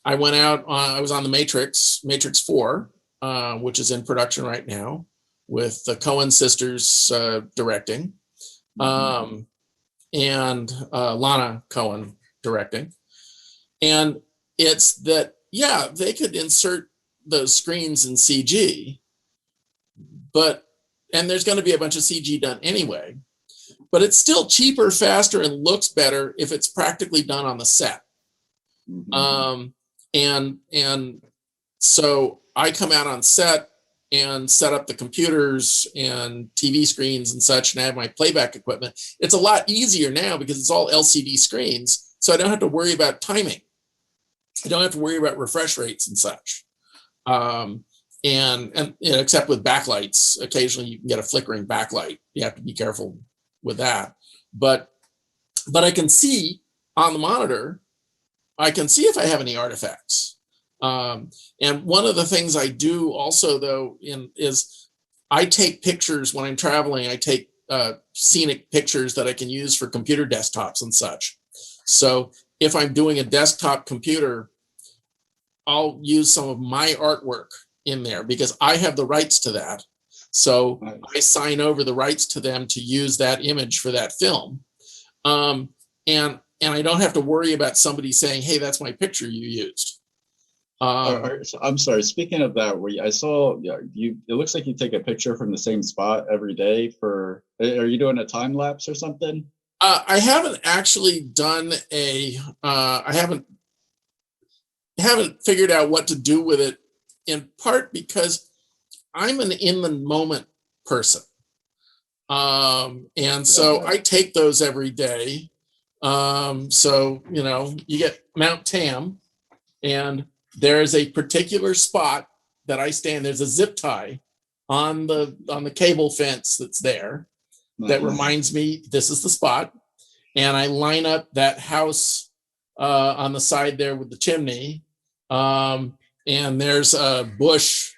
I went out, I was on the Matrix 4, which is in production right now with the Coen sisters directing, and Lana Cohen directing. And it's that, yeah, they could insert those screens in CG, and there's going to be a bunch of CG done anyway, but it's still cheaper, faster, and looks better if it's practically done on the set. And so I come out on set and set up the computers and TV screens and such, and I have my playback equipment. It's a lot easier now because it's all LCD screens, so I don't have to worry about timing. I don't have to worry about refresh rates and such. And you know, except with backlights, occasionally you can get a flickering backlight. You have to be careful with that. But I can see on the monitor, I can see if I have any artifacts. And one of the things I do also, though, is I take pictures when I'm traveling. I take scenic pictures that I can use for computer desktops and such. So if I'm doing a desktop computer, I'll use some of my artwork in there because I have the rights to that. So I sign over the rights to them to use that image for that film. And I don't have to worry about somebody saying, hey, that's my picture you used. I'm sorry. Speaking of that, I saw you. It looks like you take a picture from the same spot every day. Are you doing a time lapse or something? I haven't actually done I haven't figured out what to do with it. In part because I'm an in the moment person, and so I take those every day. So you know, you get Mount Tam, and there is a particular spot that I stand. There's a zip tie on the cable fence that's there that reminds me this is the spot, and I line up that house on the side there with the chimney, and there's a bush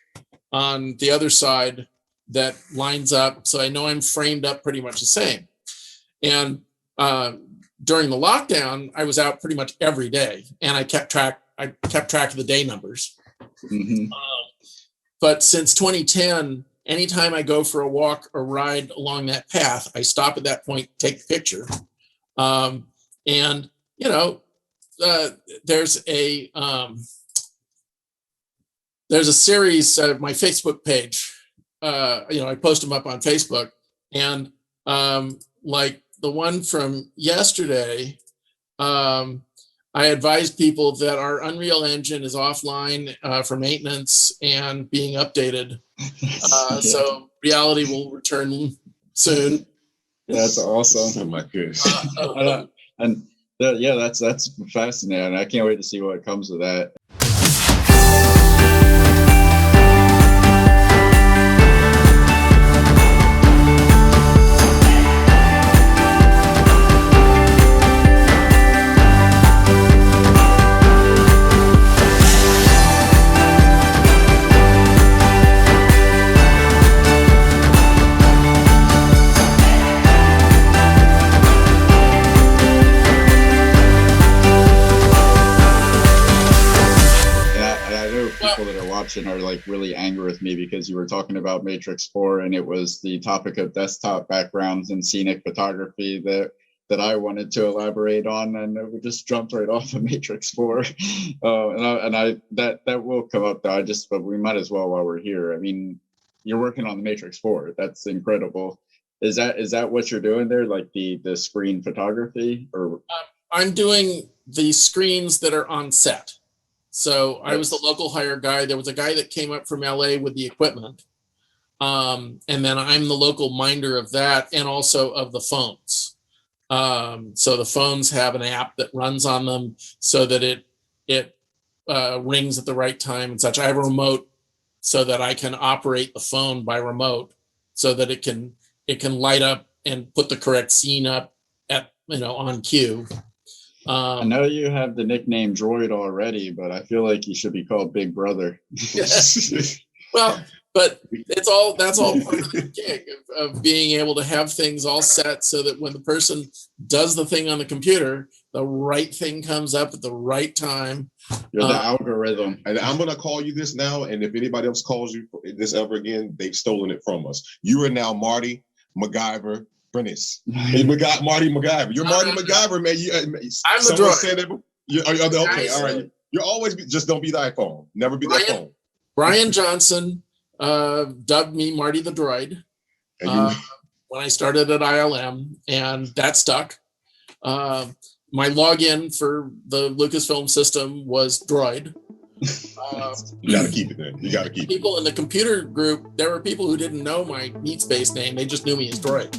on the other side that lines up, so I know I'm framed up pretty much the same. And during the lockdown, I was out pretty much every day, and I kept track of the day numbers. But since 2010, anytime I go for a walk or ride along that path, I stop at that point, take a picture. And you know, there's a series of my Facebook page. You know, I post them up on Facebook, and like the one from yesterday, I advise people that our Unreal Engine is offline for maintenance and being updated. So reality will return soon. That's awesome. Oh my goodness. That's fascinating. I can't wait to see what comes of that. Are like really angry with me because you were talking about Matrix 4 and it was the topic of desktop backgrounds and scenic photography that I wanted to elaborate on, and we just jumped right off of Matrix 4. That will come up though. But we might as well while we're here. I mean, you're working on the Matrix 4. That's incredible. Is that what you're doing there, like the screen photography? Or I'm doing the screens that are on set. So I was the local hire guy. There was a guy that came up from LA with the equipment. And then I'm the local minder of that and also of the phones. So the phones have an app that runs on them so that it rings at the right time and such. I have a remote so that I can operate the phone by remote so that it can light up and put the correct scene up at, on cue. I know you have the nickname Droid already, but I feel like you should be called Big Brother. Well, But that's all part of the gig of being able to have things all set so that when the person does the thing on the computer, the right thing comes up at the right time. You're the algorithm. And I'm going to call you this now. And if anybody else calls you this ever again, they've stolen it from us. You are now Marty MacGyver Brenneis. Marty MacGyver. You're Marty MacGyver, man. I'm the droid. Said it, okay, all right. You're always, just don't be the iPhone. Never be the phone. Brian Johnson dubbed me Marty the Droid when I started at ILM, and that stuck. My login for the Lucasfilm system was Droid. You got to keep it then. You got to keep it. People in the computer group, there were people who didn't know my meat space name. They just knew me as Droid.